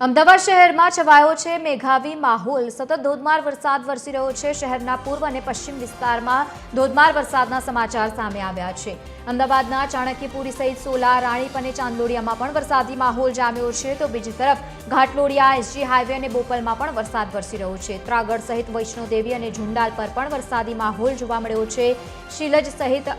અમદાવાદ શહેરમાં છવાયો છે મેઘાવી માહોલ। સતત ધોધમાર વરસાદ વરસી રહ્યો છે। શહેરના પૂર્વ અને પશ્ચિમ વિસ્તારમાં ધોધમાર વરસાદના સમાચાર સામે આવ્યા છે। અમદાવાદના ચાણક્યપુરી સહિત સોલા, રાણીપ અને ચાંદલોડિયામાં પણ વરસાદી માહોલ જામ્યો છે, તો બીજી તરફ ઘાટલોડિયા, એસજી હાઈવે અને બોપલમાં પણ વરસાદ વરસી રહ્યો છે। ત્રાગડ સહિત વૈષ્ણોદેવી અને ઝુંડાલ પર પણ વરસાદી માહોલ જોવા મળ્યો છે। શીલજ સહિત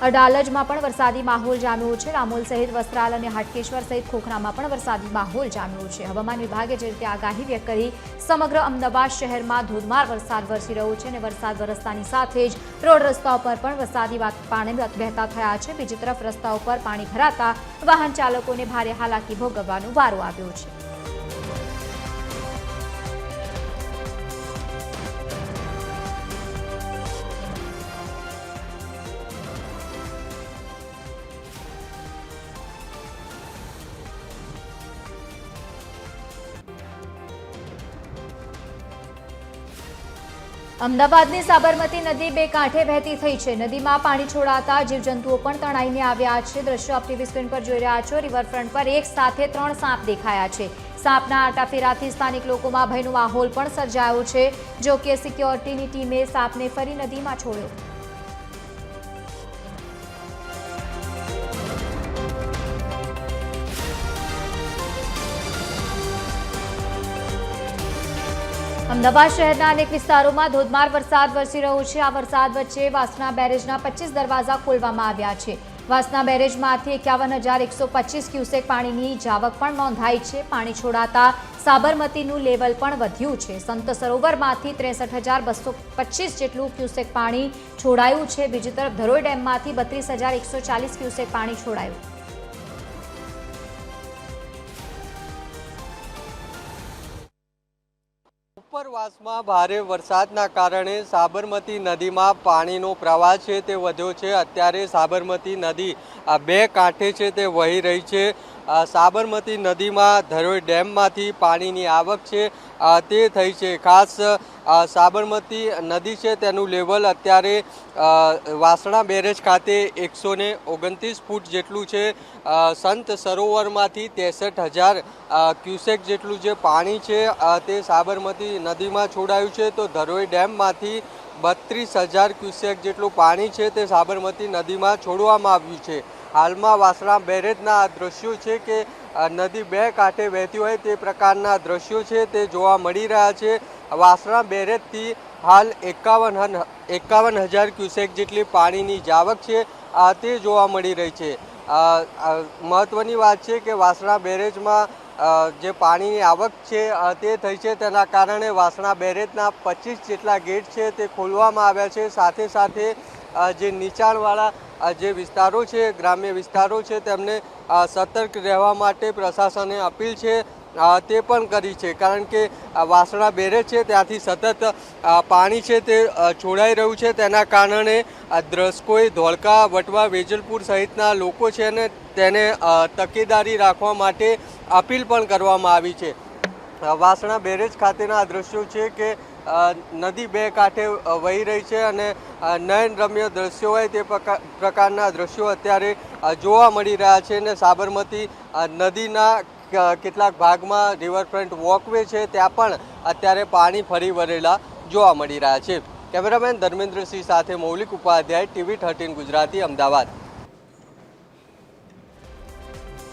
અડાલજમાં પણ વરસાદી માહોલ જામ્યો છે। રામોલ સહિત વસ્ત્રાલ અને હાટકેશ્વર સહિત ખોખરામાં પણ વરસાદી માહોલ જામ્યો છે। હવામાન વિભાગે જે રીતે આગાહી વ્યક્ત કરી, સમગ્ર અમદાવાદ શહેરમાં ધોધમાર વરસાદ વરસી રહ્યો છે અને વરસાદ વરસતાની સાથે જ રોડ રસ્તાઓ પર પણ વરસાદી પાણી વહેતા થયા છે। બીજી તરફ રસ્તાઓ પર પાણી ભરાતા વાહન ચાલકોને ભારે હાલાકી ભોગવવાનો વારો આવ્યો છે। અમદાવાદની સાબરમતી નદી બે કાંઠે વહેતી થઈ છે। નદીમાં પાણી છોડાતા જીવજંતુઓ પણ તણાઈને આવ્યા છે। દ્રશ્યો આપ ટીવી સ્ક્રીન પર જોઈ રહ્યા છો। રિવરફ્રન્ટ પર એક સાથે 3 સાપ દેખાયા છે। સાપના આટાફેરાથી સ્થાનિક લોકોમાં ભયનો માહોલ પણ સર્જાયો છે। જો કે સિક્યોરિટીની ટીમે સાપને ફરી નદીમાં છોડ્યો। અમદાવાદ શહેરના અનેક વિસ્તારોમાં ધોધમાર વરસાદ વરસી રહ્યો છે। આ વરસાદ વચ્ચે વાસણા બેરેજના 25 દરવાજા ખોલવામાં આવ્યા છે। વાસણા બેરેજમાંથી 51,125 ક્યુસેક પાણીની જાવક પણ નોંધાઈ છે। પાણી છોડાતા સાબરમતીનું લેવલ પણ વધ્યું છે। સંત સરોવરમાંથી 63,225 જેટલું ક્યુસેક પાણી છોડાયું છે। બીજી તરફ ધરોઈ ડેમમાંથી 32,140 ક્યુસેક પાણી છોડાયું। ઉપરવાસમાં ભારે વરસાદના કારણે સાબરમતી નદીમાં પાણીનો પ્રવાહ છે તે વધ્યો છે। અત્યારે સાબરમતી નદી બે કાંઠે છે તે વહી રહી છે। સાબરમતી નદીમાં ધરોઈ ડેમમાંથી પાણીની આવક છે તે થઈ છે। ખાસ સાબરમતી નદી છે તેનું લેવલ અત્યારે વાસણા બેરેજ ખાતે 129 ફૂટ જેટલું છે। સંત સરોવરમાંથી 63,000 ક્યુસેક જેટલું જે પાણી છે તે સાબરમતી નદીમાં છોડાયું છે, તો ધરોઈ ડેમમાંથી 32,000 ક્યુસેક જેટલું પાણી છે તે સાબરમતી નદીમાં છોડવામાં આવ્યું છે। હાલમાં વાસણા બેરેજના આ દ્રશ્યો છે કે નદી બે કાંઠે વહેતી હોય તે પ્રકારના દ્રશ્યો છે તે જોવા મળી રહ્યા છે। વાસણા બેરેજથી હાલ 51,000 ક્યુસેક જેટલી પાણીની જાવક છે તે જોવા મળી રહી છે। મહત્વની વાત છે કે વાસણા બેરેજમાં જે પાણીની આવક છે તે થઈ છે, તેના કારણે વાસણા બેરેજના 25 જેટલા ગેટ છે તે ખોલવામાં આવ્યા છે। સાથે સાથે જે નીચાણવાળા જે વિસ્તારો છે, ગ્રામ્ય વિસ્તારો છે, તેમને સતર્ક રહેવા માટે પ્રશાસને અપીલ છે તે પણ કરી છે, કારણ કે વાસણા બેરેજ છે ત્યાંથી સતત પાણી છે તે છોડાઈ રહ્યું છે। તેના કારણે દ્રસ્કોઈ, ધોળકા, વટવા, વેજલપુર સહિતના લોકો છે ને તેને તકેદારી રાખવા માટે અપીલ પણ કરવામાં આવી છે। વાસણા બેરેજ ખાતેના દ્રશ્યો છે કે નદી બે કાંઠે વહી રહી છે અને નયનરમ્ય દ્રશ્યો હોય તે પ્રકારના દ્રશ્યો અત્યારે જોવા મળી રહ્યા છે। અને સાબરમતી નદીના કેટલાક ભાગમાં રિવરફ્રન્ટ વોકવે છે ત્યાં પણ અત્યારે પાણી ફરી વળેલા જોવા મળી રહ્યા છે। કેમેરામેન ધર્મેન્દ્રસિંહ સાથે મૌલિક ઉપાધ્યાય, TV 13 ગુજરાતી, અમદાવાદ।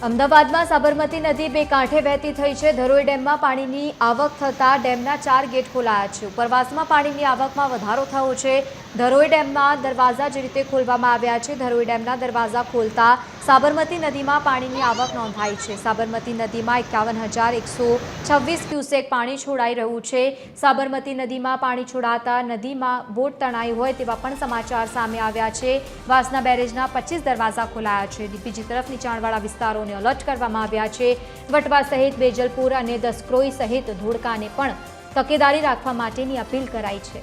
અમદાવાદમાં સાબરમતી નદી બે કાંઠે વહેતી થઈ છે। ધરોઈ ડેમમાં પાણીની આવક થતાં ડેમના 4 ગેટ ખોલાયા છે। ઉપરવાસમાં પાણીની આવકમાં વધારો થયો છે। ધરોઈ ડેમના દરવાજા જે રીતે ખોલવામાં આવ્યા છે, ધરોઈ ડેમના દરવાજા ખોલતા સાબરમતી નદીમાં પાણીની આવક નોંધાઈ છે। સાબરમતી નદીમાં 51,126 ક્યુસેક પાણી છોડાઈ રહ્યું છે। સાબરમતી નદીમાં પાણી છોડાતા નદીમાં બોટ તણાઈ હોય તેવા પણ સમાચાર સામે આવ્યા છે। વાસણા બેરેજના 25 દરવાજા ખોલાયા છે। બીજી તરફ નીચાણવાળા વિસ્તારો એલર્ટ કરવામાં આવ્યા છે। વટવા સહિત વેજલપુર અને દસક્રોઈ સહિત ધોળકાને પણ તકેદારી રાખવા માટેની અપીલ કરાઈ છે।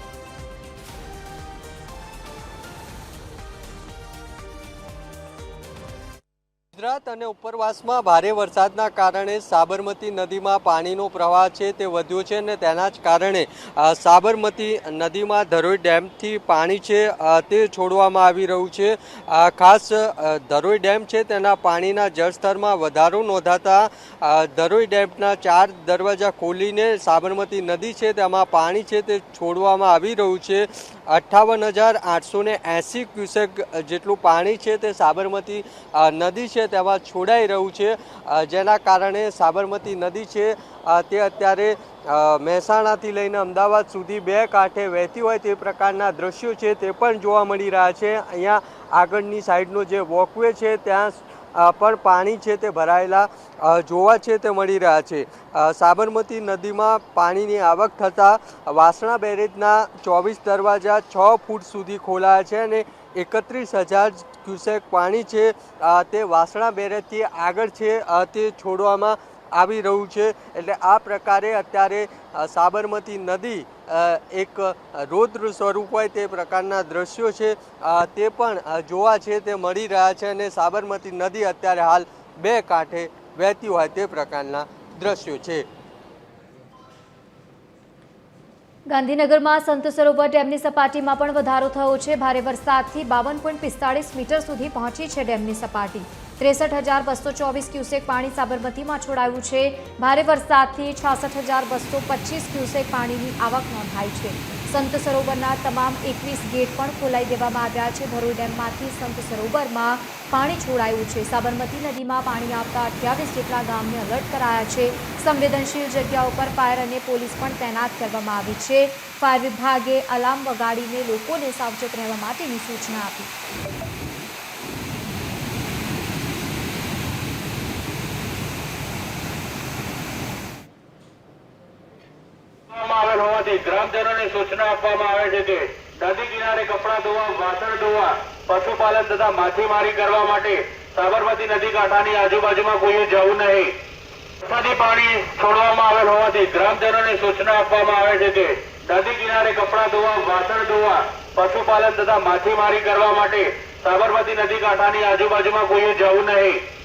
ગુજરાત અને ઉપરવાસમાં ભારે વરસાદના કારણે સાબરમતી નદીમાં પાણીનો પ્રવાહ છે તે વધ્યો છે અને તેના જ કારણે સાબરમતી નદીમાં ધરોઈ ડેમથી પાણી છે તે છોડવામાં આવી રહ્યું છે। ખાસ ધરોઈ ડેમ છે તેના પાણીના જળસ્તરમાં વધારો નોંધાતા ધરોઈ ડેમના 4 દરવાજા ખોલીને સાબરમતી નદી છે તેમાં પાણી છે તે છોડવામાં આવી રહ્યું છે। 58,880 ક્યુસેક જેટલું પાણી છે તે સાબરમતી નદી છે તેમાં છોડાઈ રહ્યું છે, જેના કારણે સાબરમતી નદી છે તે અત્યારે મહેસાણાથી લઈને અમદાવાદ સુધી બે કાંઠે વહેતી હોય તે પ્રકારના દ્રશ્યો છે તે પણ જોવા મળી રહ્યા છે। અહીંયા આગળની સાઈડનો જે વોકવે છે ત્યાં પણ પાણી છે તે ભરાયેલા જોવા છે તે મળી રહ્યા છે। સાબરમતી નદીમાં પાણીની આવક થતાં વાસણા બેરેજના 24 દરવાજા 6 ફૂટ સુધી ખોલાયા છે અને 31,000 ક્યુસેક પાણી છે તે વાસણા બેરેજથી આગળ છે તે છોડવામાં આવી રહ્યું છે। એટલે આ પ્રકારે અત્યારે સાબરમતી નદી એક રૌદ્ર સ્વરૂપ હોય તે પ્રકારના દ્રશ્યો છે તે પણ જોવા છે તે મળી રહ્યા છે અને સાબરમતી નદી અત્યારે હાલ બે કાંઠે વહેતી હોય તે પ્રકારના દ્રશ્યો છે। ગાંધીનગરમાં સંત સરોવર ડેમની સપાટીમાં પણ વધારો થયો છે। ભારે વરસાદથી 52.45 મીટર સુધી પહોંચી છે ડેમની સપાટી। 63,224 ક્યુસેક પાણી સાબરમતીમાં છોડાયું છે। ભારે વરસાદથી 66,225 ક્યુસેક પાણીની આવક નોંધાઈ છે। સંત સરોવરના તમામ 21 ગેટ પણ ખોલાઈ દેવામાં આવ્યા છે। ધરોઈ ડેમમાંથી સંત સરોવરમાં પાણી છોડાયું છે। સાબરમતી નદીમાં પાણી આવતા 28 જેટલા ગામને એલર્ટ કરાયા છે। સંવેદનશીલ જગ્યાઓ પર ફાયર અને પોલીસ પણ તૈનાત કરવામાં આવી છે। ફાયર વિભાગે અલાર્મ વગાડીને લોકોને સાવચેત રહેવા માટેની સૂચના આપી। આવેલ હોવાથી ગ્રામજનોને સૂચના આપવામાં આવે છે કે નદી કિનારે કપડાં ધોવા, વાસણ ધોવા, પશુપાલન તથા માછીમારી કરવા માટે સાબરમતી નદી કાંઠાની આજુબાજુમાં કોઈએ જવું નહીં। વરસાદી પાણી છોડવામાં આવેલ હોવાથી ગ્રામજનોને સૂચના આપવામાં આવે છે કે નદી કિનારે કપડાં ધોવા, વાસણ ધોવા, પશુપાલન તથા માછીમારી કરવા માટે સાબરમતી નદી કાંઠાની આજુબાજુમાં કોઈએ જવું નહીં।